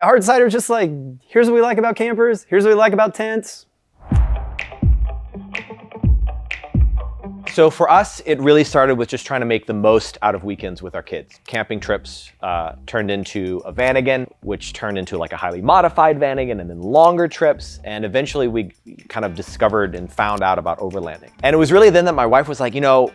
Hardsider just like, here's what we like about campers, here's what we like about tents. So for us, it really started with just trying to make the most out of weekends with our kids. Camping trips turned into a vanagon, which turned into like a highly modified vanagon, and then longer trips. And eventually we kind of discovered and found out about overlanding. And it was really then that my wife was like, you know,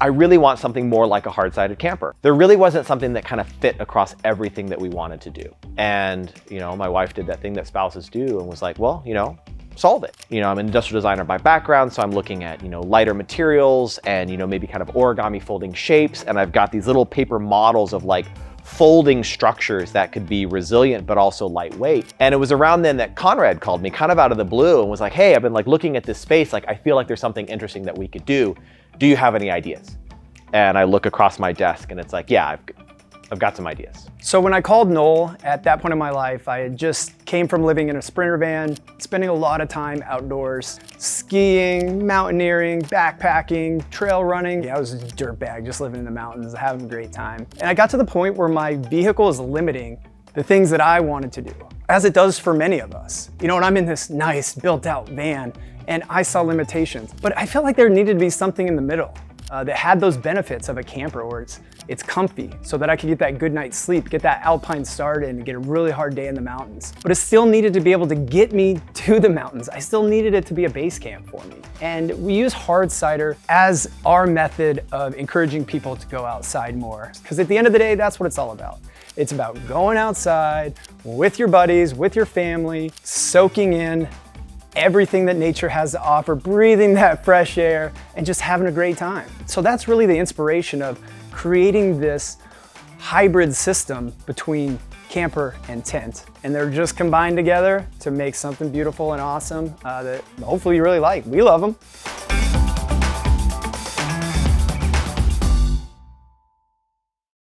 I really want something more like a hard-sided camper. There really wasn't something that kind of fit across everything that we wanted to do. And, you know, my wife did that thing that spouses do and was like, well, you know, solve it. You know, I'm an industrial designer by background, so I'm looking at, you know, lighter materials and, you know, maybe kind of origami folding shapes. And I've got these little paper models of like folding structures that could be resilient, but also lightweight. And it was around then that Konrad called me kind of out of the blue and was like, hey, I've been like looking at this space. Like, I feel like there's something interesting that we could do. Do you have any ideas? And I look across my desk and it's like, yeah, I've got some ideas. So when I called Noel, at that point in my life, I had just came from living in a Sprinter van, spending a lot of time outdoors, skiing, mountaineering, backpacking, trail running. Yeah, I was a dirtbag, just living in the mountains, having a great time. And I got to the point where my vehicle is limiting the things that I wanted to do, as it does for many of us. You know, and I'm in this nice built out van and I saw limitations, but I felt like there needed to be something in the middle that had those benefits of a camper where it's comfy so that I could get that good night's sleep, get that alpine started and get a really hard day in the mountains. But it still needed to be able to get me to the mountains. I still needed it to be a base camp for me. And we use Hardsider as our method of encouraging people to go outside more. Because at the end of the day, that's what it's all about. It's about going outside with your buddies, with your family, soaking in everything that nature has to offer, breathing that fresh air, and just having a great time. So that's really the inspiration of creating this hybrid system between camper and tent. And they're just combined together to make something beautiful and awesome that hopefully you really like. We love them.